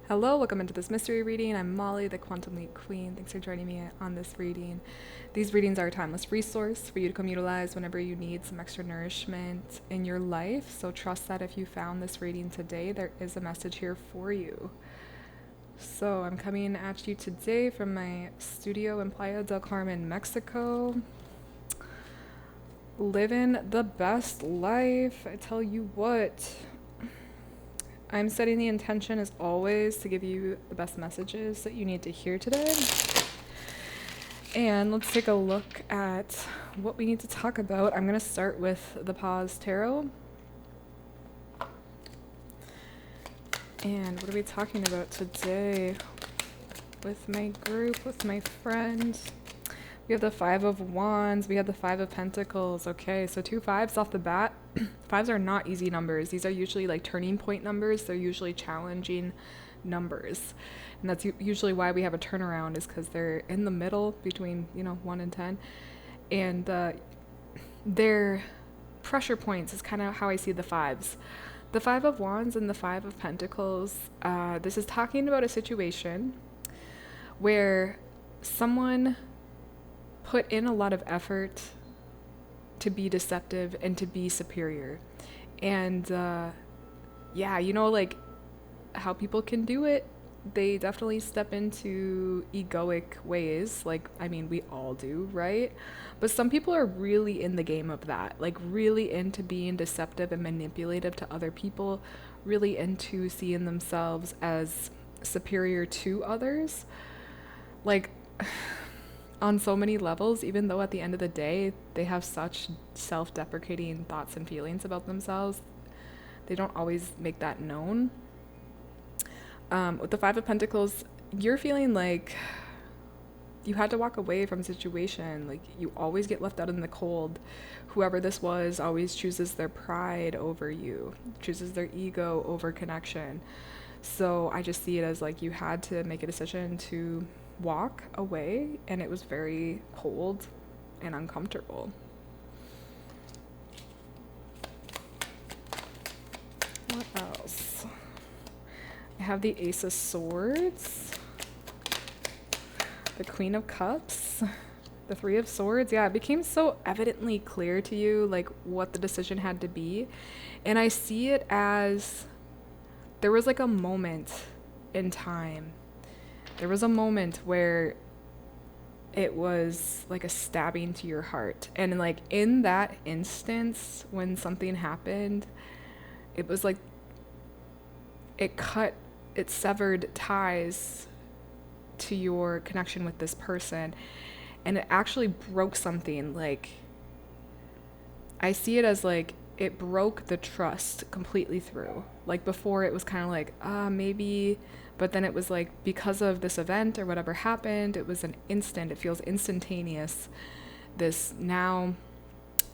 Hello, welcome into this mystery reading. I'm Molly, the Quantum Leap Queen. Thanks for joining me on this reading. These readings are a timeless resource for you to come utilize whenever you need some extra nourishment in your life. So trust that if you found this reading today, there is a message here for you. So I'm coming at you today from my studio in Playa del Carmen, Mexico. Living the best life, I tell you what. I'm setting the intention as always to give you the best messages that you need to hear today. And let's take a look at what we need to talk about. I'm going to start with the Pause Tarot. And what are we talking about today with my group, with my friend? We have the Five of Wands. We have the Five of Pentacles. Okay, so 2 5s off the bat. 5s are not easy numbers. These are usually like turning point numbers. They're usually challenging numbers. And that's usually why we have a turnaround, is because they're in the middle between, 1 and 10. And their pressure points is kind of how I see the 5s. The Five of Wands and the Five of Pentacles, this is talking about a situation where someone put in a lot of effort to be deceptive and to be superior. And like how people can do it, they definitely step into egoic ways. We all do, right? But some people are really in the game of that, like really into being deceptive and manipulative to other people, really into seeing themselves as superior to others. Like, on so many levels, even though at the end of the day, they have such self-deprecating thoughts and feelings about themselves, they don't always make that known. With the Five of Pentacles, you're feeling like you had to walk away from a situation. Like, you always get left out in the cold. Whoever this was always chooses their pride over you, chooses their ego over connection. So I just see it as like you had to make a decision to walk away, and it was very cold and uncomfortable. What else? I have the Ace of Swords, the Queen of Cups, the Three of Swords. Yeah, it became so evidently clear to you, like, what the decision had to be. And I see it as there was like a moment in time. There was a moment where it was like a stabbing to your heart. And like in that instance, when something happened, it was like it severed ties to your connection with this person. And it actually broke something. Like, I see it as like it broke the trust completely through. Like, before it was kind of like, maybe, but then it was like, because of this event or whatever happened, it was an instant, it feels instantaneous, this now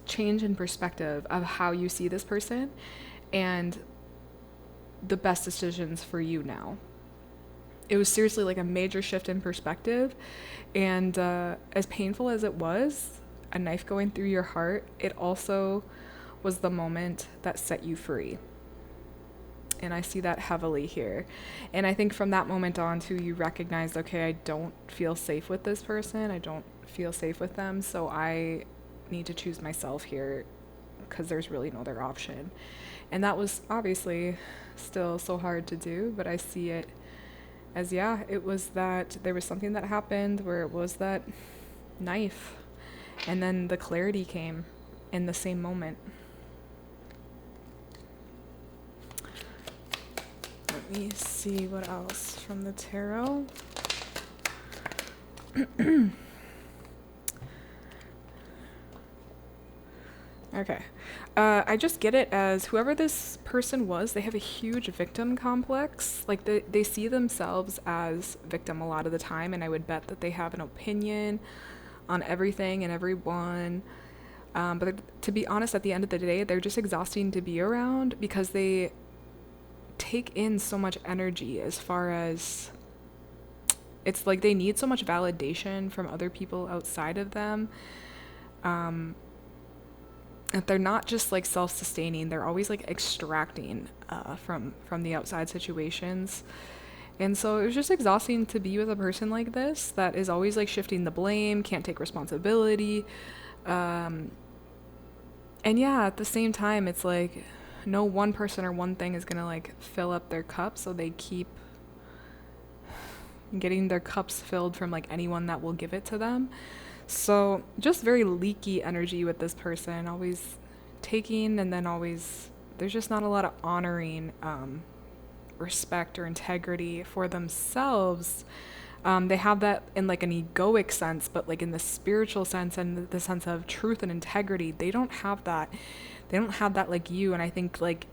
change in perspective of how you see this person and the best decisions for you now. It was seriously like a major shift in perspective. And as painful as it was, a knife going through your heart, it also was the moment that set you free. And I see that heavily here. And I think from that moment on too, you recognized, okay, I don't feel safe with this person. I don't feel safe with them. So I need to choose myself here, because there's really no other option. And that was obviously still so hard to do, but I see it as, it was that there was something that happened where it was that knife. And then the clarity came in the same moment. Let me see what else from the tarot. Okay. I just get it as whoever this person was, they have a huge victim complex. Like, they see themselves as victim a lot of the time, and I would bet that they have an opinion on everything and everyone. But to be honest, at the end of the day, they're just exhausting to be around, because they take in so much energy, as far as it's like they need so much validation from other people outside of them. That they're not just like self-sustaining, they're always like extracting from the outside situations. And so it was just exhausting to be with a person like this that is always like shifting the blame, can't take responsibility. And yeah, at the same time, it's like no one person or one thing is going to like fill up their cup. So they keep getting their cups filled from like anyone that will give it to them. So just very leaky energy with this person, always taking, and then always, there's just not a lot of honoring, respect or integrity for themselves. They have that in like an egoic sense, but like in the spiritual sense and the sense of truth and integrity, they don't have that. They don't have that like you. And I think like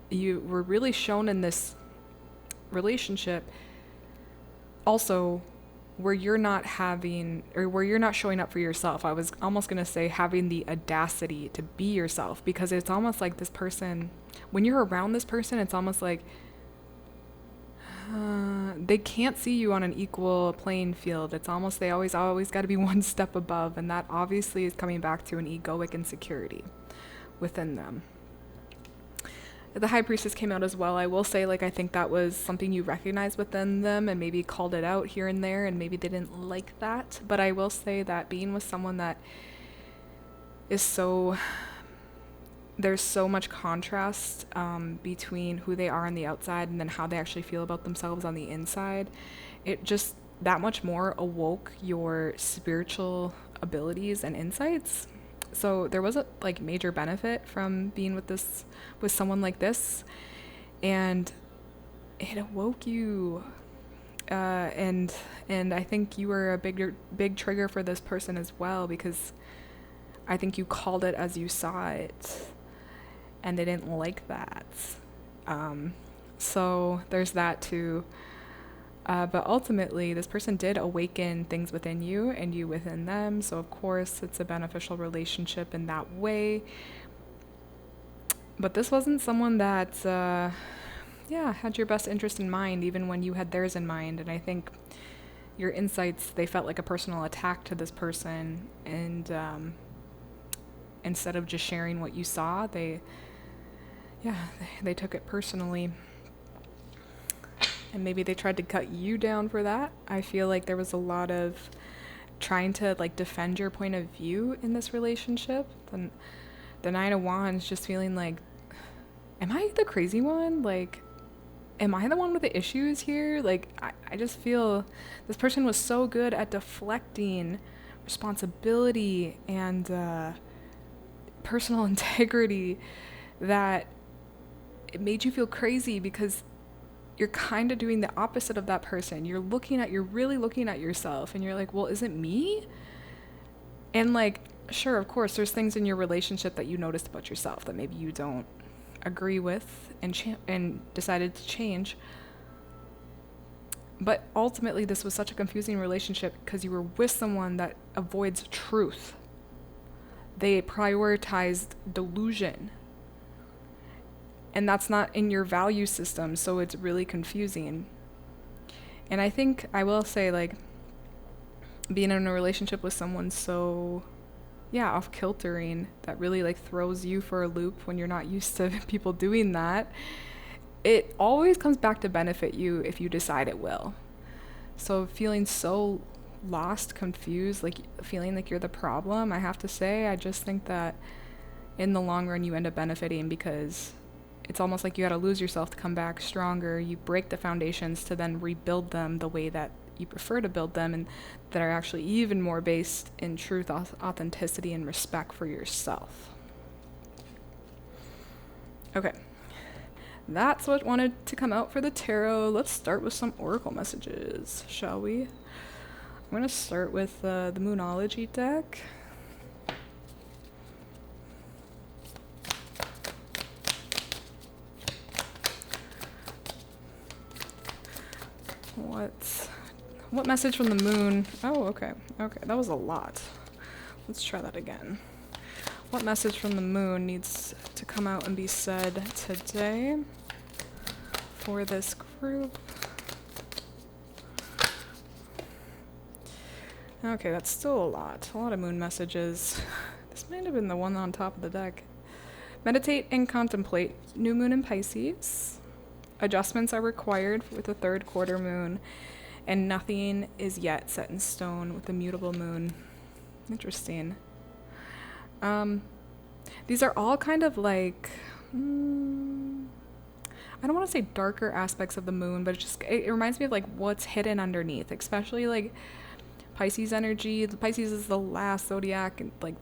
you were really shown in this relationship also where you're not having, or where you're not showing up for yourself. I was almost going to say having the audacity to be yourself, because it's almost like this person, when you're around this person, it's almost like they can't see you on an equal playing field. It's almost they always got to be one step above, and that obviously is coming back to an egoic insecurity within them. The High Priestess came out as well. I will say, like, I think that was something you recognized within them and maybe called it out here and there, and maybe they didn't like that. But I will say that being with someone that is so, there's so much contrast between who they are on the outside and then how they actually feel about themselves on the inside. It just that much more awoke your spiritual abilities and insights. So there was a like major benefit from being with someone like this, and it awoke you. And I think you were a big trigger for this person as well, because I think you called it as you saw it, and they didn't like that. So there's that too. But ultimately, this person did awaken things within you and you within them. So of course, it's a beneficial relationship in that way. But this wasn't someone that, had your best interest in mind, even when you had theirs in mind. And I think your insights, they felt like a personal attack to this person. And instead of just sharing what you saw, they took it personally. And maybe they tried to cut you down for that. I feel like there was a lot of trying to like defend your point of view in this relationship. Then the Nine of Wands, just feeling like, am I the crazy one? Like, am I the one with the issues here? Like, I just feel this person was so good at deflecting responsibility and personal integrity that it made you feel crazy, because you're kind of doing the opposite of that person. You're really looking at yourself, and you're like, well, is it me? And like, sure, of course, there's things in your relationship that you noticed about yourself that maybe you don't agree with and decided to change. But ultimately, this was such a confusing relationship because you were with someone that avoids truth. They prioritized delusion. And that's not in your value system, so it's really confusing. And I think I will say, like, being in a relationship with someone so, off-kiltering, that really, like, throws you for a loop when you're not used to people doing that, it always comes back to benefit you if you decide it will. So feeling so lost, confused, like, feeling like you're the problem, I have to say, I just think that in the long run you end up benefiting, because it's almost like you got to lose yourself to come back stronger. You break the foundations to then rebuild them the way that you prefer to build them, and that are actually even more based in truth, authenticity, and respect for yourself. Okay. That's what wanted to come out for the tarot. Let's start with some oracle messages, shall we? I'm going to start with the Moonology deck. What message from the moon? Oh, okay. Okay, that was a lot. Let's try that again. What message from the moon needs to come out and be said today for this group? Okay, that's still a lot of moon messages. This might have been the one on top of the deck. Meditate and contemplate. New moon in Pisces. Adjustments are required with the third quarter moon, and nothing is yet set in stone with the mutable moon. Interesting. These are all kind of like, I don't want to say darker aspects of the moon, but it reminds me of like what's hidden underneath, especially like Pisces energy. The Pisces is the last zodiac, and like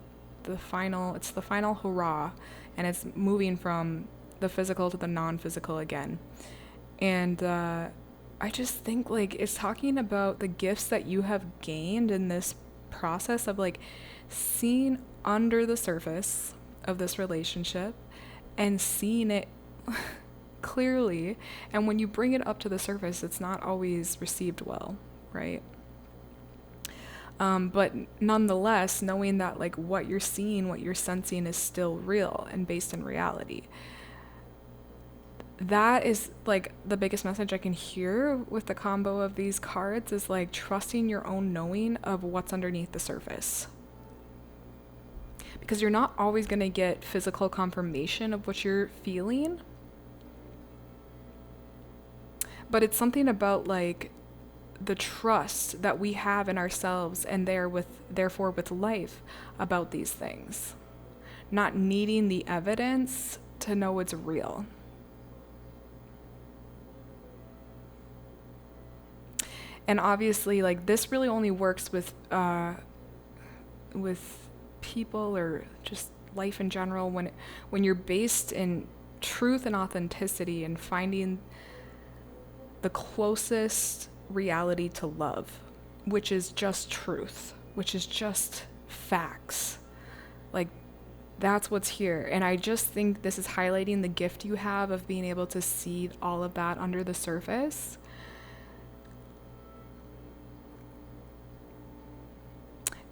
it's the final hurrah, and it's moving from the physical to the non-physical again. And I just think like it's talking about the gifts that you have gained in this process of like seeing under the surface of this relationship and seeing it clearly. And when you bring it up to the surface, it's not always received well, right? But nonetheless, knowing that like what you're seeing, what you're sensing is still real and based in reality. That is like the biggest message I can hear with the combo of these cards, is like trusting your own knowing of what's underneath the surface. Because you're not always going to get physical confirmation of what you're feeling. But it's something about like the trust that we have in ourselves and therefore with life about these things. Not needing the evidence to know it's real. And obviously, like, this really only works with people or just life in general when you're based in truth and authenticity and finding the closest reality to love, which is just truth, which is just facts. Like, that's what's here. And I just think this is highlighting the gift you have of being able to see all of that under the surface.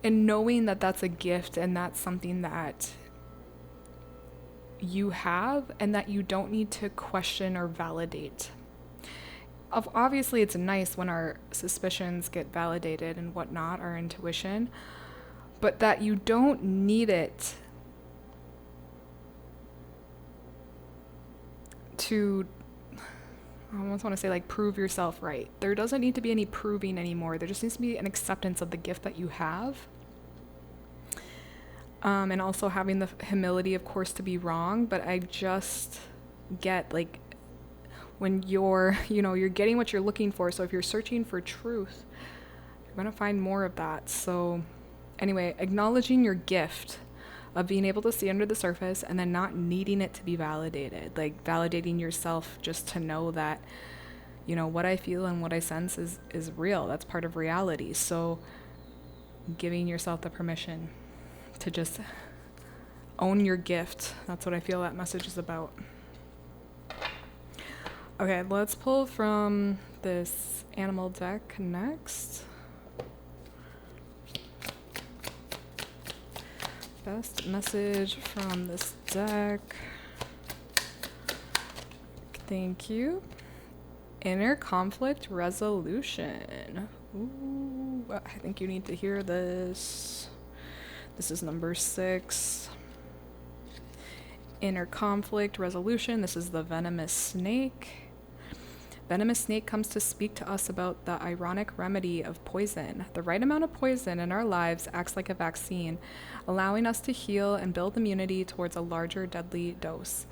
And knowing that that's a gift and that's something that you have and that you don't need to question or validate. Obviously, it's nice when our suspicions get validated and whatnot, our intuition, but that you don't need it to, I almost want to say like prove yourself right. There doesn't need to be any proving anymore. There just needs to be an acceptance of the gift that you have. And also having the humility, of course, to be wrong. But I just get like when you're getting what you're looking for. So if you're searching for truth, you're going to find more of that. So anyway, acknowledging your gift of being able to see under the surface and then not needing it to be validated, like validating yourself just to know that, what I feel and what I sense is real. That's part of reality. So giving yourself the permission to just own your gift. That's what I feel that message is about. Okay, let's pull from this animal deck next. Best message from this deck. Thank you. Inner conflict resolution. Ooh, I think you need to hear this. This is number 6. Inner conflict resolution. This is the venomous snake. Venomous snake comes to speak to us about the ironic remedy of poison. The right amount of poison in our lives acts like a vaccine, allowing us to heal and build immunity towards a larger deadly dose.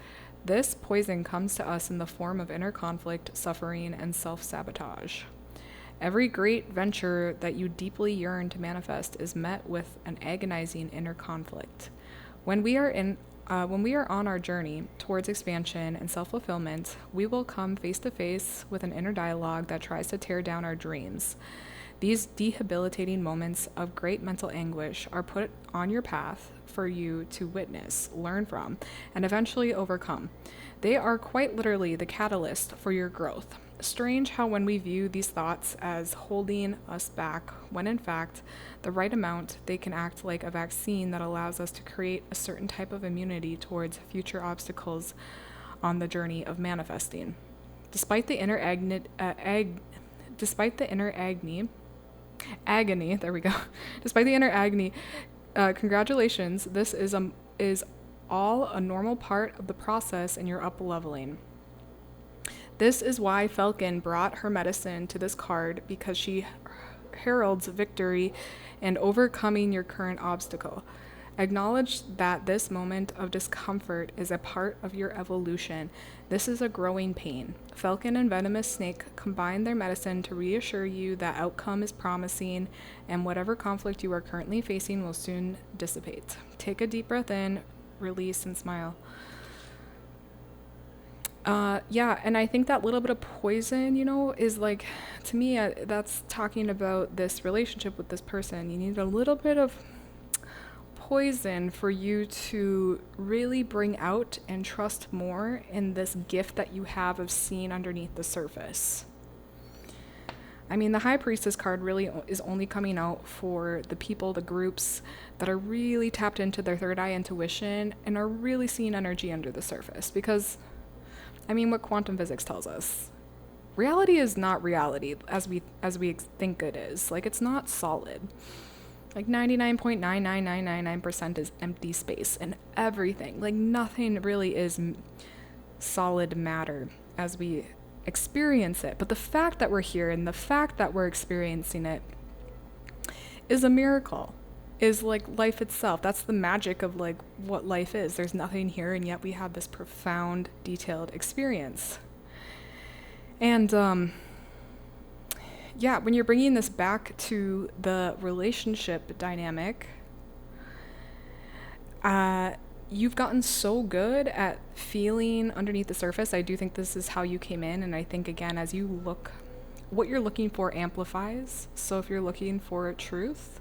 This poison comes to us in the form of inner conflict, suffering, and self-sabotage. Every great venture that you deeply yearn to manifest is met with an agonizing inner conflict. When we are on our journey towards expansion and self-fulfillment, we will come face to face with an inner dialogue that tries to tear down our dreams. These debilitating moments of great mental anguish are put on your path for you to witness, learn from, and eventually overcome. They are quite literally the catalyst for your growth. Strange how when we view these thoughts as holding us back, when in fact, the right amount, they can act like a vaccine that allows us to create a certain type of immunity towards future obstacles on the journey of manifesting. Despite the inner agony, congratulations, this is all a normal part of the process in your up-leveling. This is why Falcon brought her medicine to this card, because she heralds victory and overcoming your current obstacle. Acknowledge that this moment of discomfort is a part of your evolution. This is a growing pain. Falcon and venomous snake combine their medicine to reassure you that outcome is promising and whatever conflict you are currently facing will soon dissipate. Take a deep breath in, release, and smile. Yeah, and I think that little bit of poison, you know, is like, to me, that's talking about this relationship with this person. You need a little bit of poison for you to really bring out and trust more in this gift that you have of seeing underneath the surface. I mean, the High Priestess card really is only coming out for the people, the groups that are really tapped into their third eye intuition and are really seeing energy under the surface. Because, I mean, what quantum physics tells us, reality is not reality as we think it is. Like, it's not solid. Like 99.99999% is empty space and everything. Like nothing really is solid matter as we experience it. But the fact that we're here and the fact that we're experiencing it is a miracle. Is like life itself. That's the magic of like what life is. There's nothing here and yet we have this profound, detailed experience. And yeah, when you're bringing this back to the relationship dynamic, you've gotten so good at feeling underneath the surface. I do think this is how you came in. And I think, again, as you look, what you're looking for amplifies. So if you're looking for truth,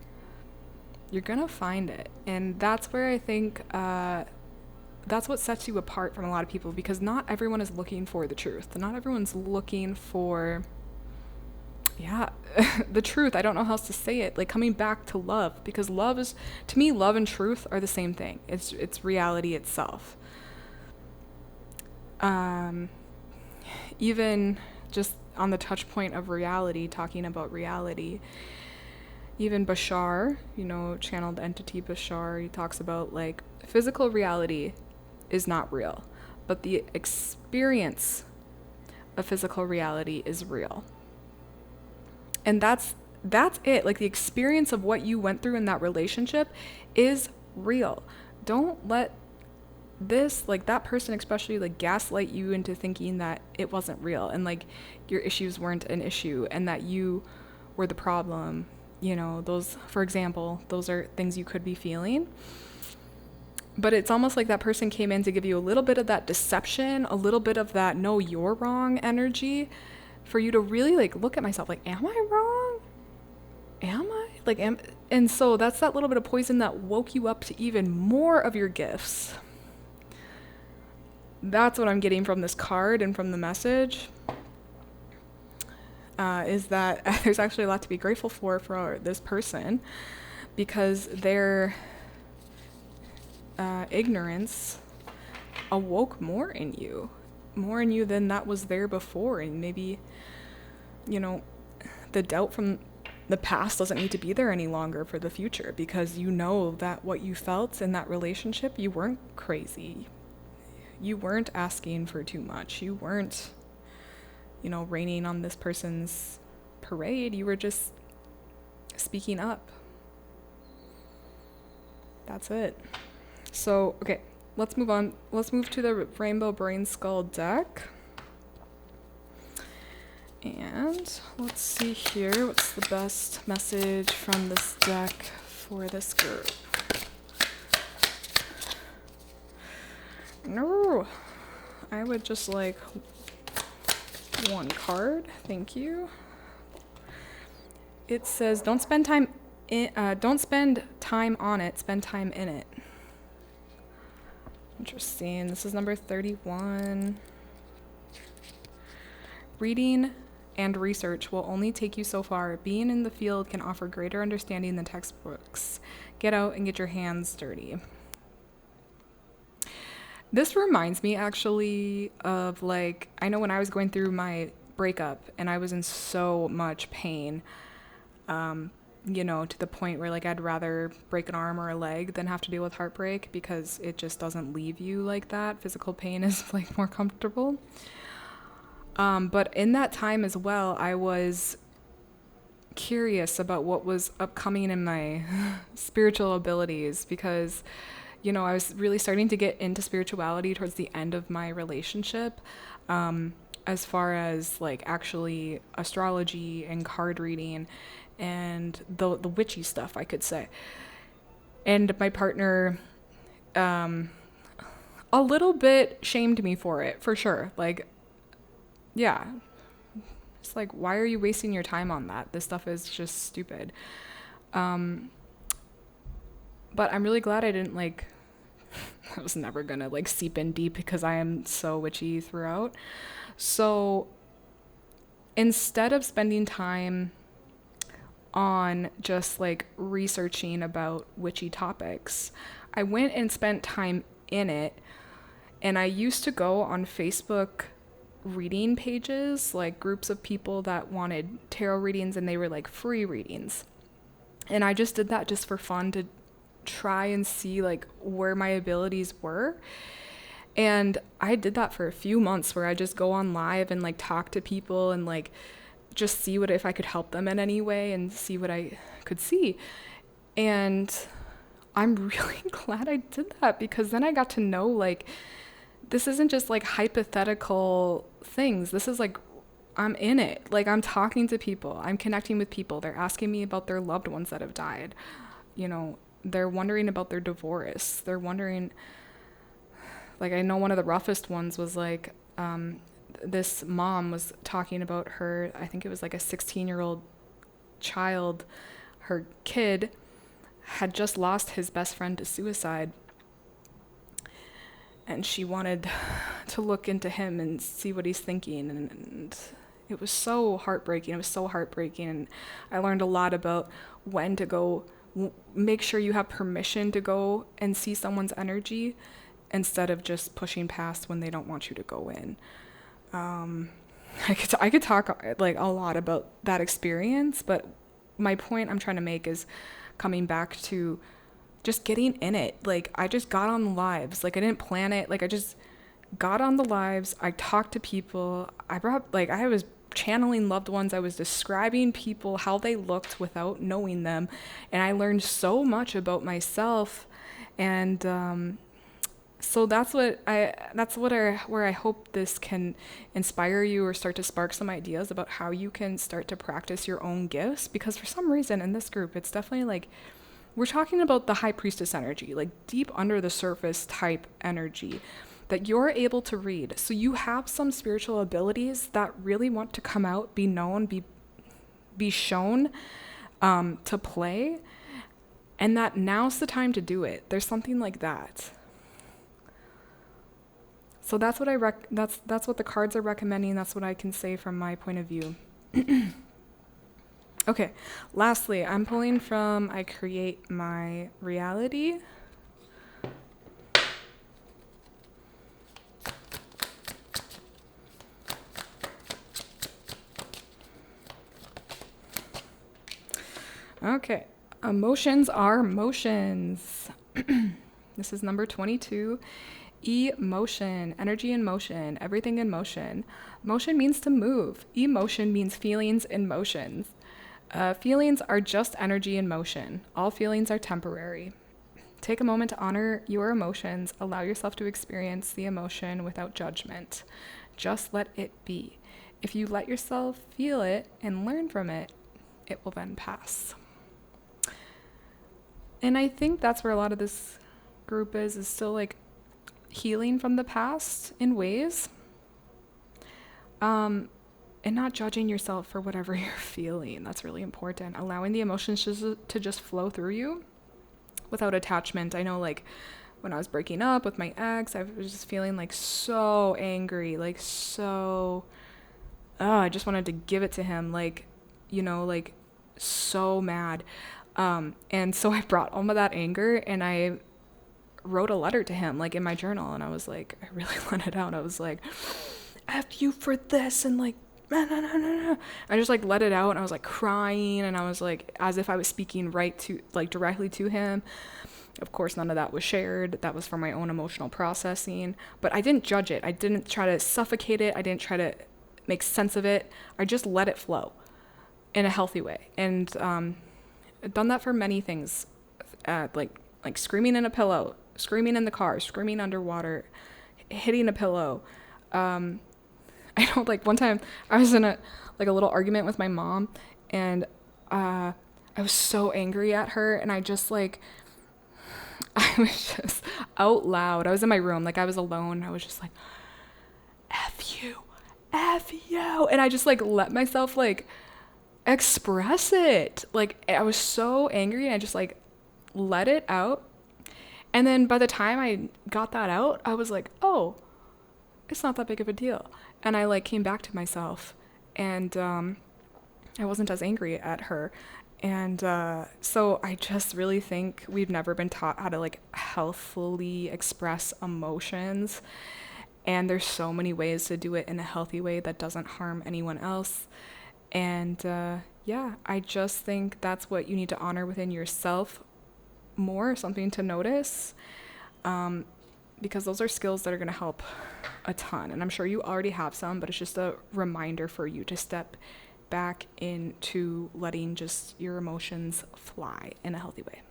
you're going to find it. And that's where I think that's what sets you apart from a lot of people, because not everyone is looking for the truth. Not everyone's looking for... the truth. I don't know how else to say it. Like coming back to love, because love is, to me, love and truth are the same thing. It's reality itself. Even just on the touch point of reality, talking about reality, even Bashar, you know, channeled entity Bashar, he talks about like physical reality is not real, but the experience of physical reality is real. And that's it. Like the experience of what you went through in that relationship is real. Don't let this, like that person especially, like gaslight you into thinking that it wasn't real and like your issues weren't an issue and that you were the problem. You know, those, for example, those are things you could be feeling. But it's almost like that person came in to give you a little bit of that deception, a little bit of that no, you're wrong energy, for you to really like look at myself like, am I wrong? Am I? Like, and so that's that little bit of poison that woke you up to even more of your gifts. That's what I'm getting from this card and from the message, is that there's actually a lot to be grateful for this person, because their ignorance awoke more in you than that was there before. And maybe, you know, the doubt from the past doesn't need to be there any longer for the future, because you know that what you felt in that relationship, you weren't crazy. You weren't asking for too much. You weren't, you know, raining on this person's parade. You were just speaking up. That's it. So, okay, let's move on. Let's move to the Rainbow Brain Skull deck. And let's see here. What's the best message from this deck for this group? No, I would just like one card. Thank you. It says, don't spend time on it, spend time in it. Interesting. This is number 31. Reading and research will only take you so far. Being in the field can offer greater understanding than textbooks. Get out and get your hands dirty. This reminds me actually of, like, I know when I was going through my breakup and I was in so much pain, you know, to the point where like I'd rather break an arm or a leg than have to deal with heartbreak, because it just doesn't leave you like that. Physical pain is like more comfortable. But in that time as well, I was curious about what was upcoming in my spiritual abilities, because I was really starting to get into spirituality towards the end of my relationship, as far as like actually astrology and card reading and the witchy stuff, I could say. And my partner a little bit shamed me for it, for sure. Like, yeah, it's like, why are you wasting your time on that? This stuff is just stupid. But I'm really glad I didn't like, I was never gonna like seep in deep because I am so witchy throughout. So instead of spending time on just like researching about witchy topics, I went and spent time in it. And I used to go on Facebook reading pages, like groups of people that wanted tarot readings, and they were like free readings. And I just did that just for fun, to try and see like where my abilities were. And I did that for a few months, where I just go on live and like talk to people and like just see if I could help them in any way and see what I could see. And I'm really glad I did that, because then I got to know like, this isn't just like hypothetical things. This is like, I'm in it. Like, I'm talking to people. I'm connecting with people. They're asking me about their loved ones that have died. They're wondering about their divorce. They're wondering, like, I know one of the roughest ones was like, this mom was talking about her, I think it was like a 16-year-old child. Her kid had just lost his best friend to suicide. And she wanted to look into him and see what he's thinking. And it was so heartbreaking. It was so heartbreaking. And I learned a lot about when to go, make sure you have permission to go and see someone's energy, instead of just pushing past when they don't want you to go in. I could talk like a lot about that experience, but my point I'm trying to make is coming back to just getting in it. Like, I just got on the lives. Like, I didn't plan it. Like, I just got on the lives. I talked to people. I was channeling loved ones. I was describing people, how they looked without knowing them. And I learned so much about myself. And so where I hope this can inspire you or start to spark some ideas about how you can start to practice your own gifts. Because for some reason in this group, it's definitely like, we're talking about the high priestess energy, like deep under the surface type energy that you're able to read. So you have some spiritual abilities that really want to come out, be known, be shown, to play, and that now's the time to do it. There's something like that. So that's what that's what the cards are recommending. That's what I can say from my point of view. Okay, lastly, I'm pulling from I Create My Reality. Okay, emotions are motions. This is number 22. Emotion, energy in motion, everything in motion. Motion means to move. Emotion means feelings in motions. Feelings are just energy in motion. All feelings are temporary. Take a moment to honor your emotions. Allow yourself to experience the emotion without judgment. Just let it be. If you let yourself feel it and learn from it, it will then pass. And I think that's where a lot of this group is still like healing from the past in ways. And not judging yourself for whatever you're feeling. That's really important. Allowing the emotions to just flow through you without attachment. I know, like, when I was breaking up with my ex, I was just feeling like so angry, like so, I just wanted to give it to him, like, like so mad. And so I brought all of that anger and I wrote a letter to him, like in my journal. And I was like, I really let it out. I was like, F you for this. And like, I just like let it out, and I was like crying, and I was like as if I was speaking directly to him. Of course, none of that was shared. That was for my own emotional processing, but I didn't judge it. I didn't try to suffocate it. I didn't try to make sense of it. I just let it flow in a healthy way. And I've done that for many things, like screaming in a pillow, screaming in the car, screaming underwater, hitting a pillow. I know, like one time I was in a little argument with my mom, and I was so angry at her, and I was just out loud. I was in my room, like I was alone. I was just like, F you, F you. And I just like let myself like express it. Like I was so angry, and I just like let it out. And then by the time I got that out, I was like, oh, it's not that big of a deal. And I like came back to myself, and I wasn't as angry at her. And so I just really think we've never been taught how to like healthfully express emotions. And there's so many ways to do it in a healthy way that doesn't harm anyone else. And yeah, I just think that's what you need to honor within yourself more, something to notice. Because those are skills that are going to help a ton. And I'm sure you already have some, but it's just a reminder for you to step back into letting just your emotions fly in a healthy way.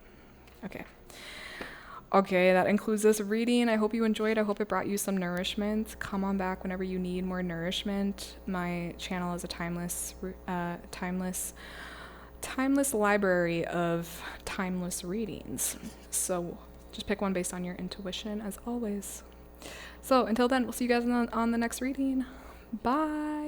Okay, that includes this reading. I hope you enjoyed. I hope it brought you some nourishment. Come on back whenever you need more nourishment. My channel is a timeless library of timeless readings. So just pick one based on your intuition, as always. So until then, we'll see you guys on the next reading. Bye.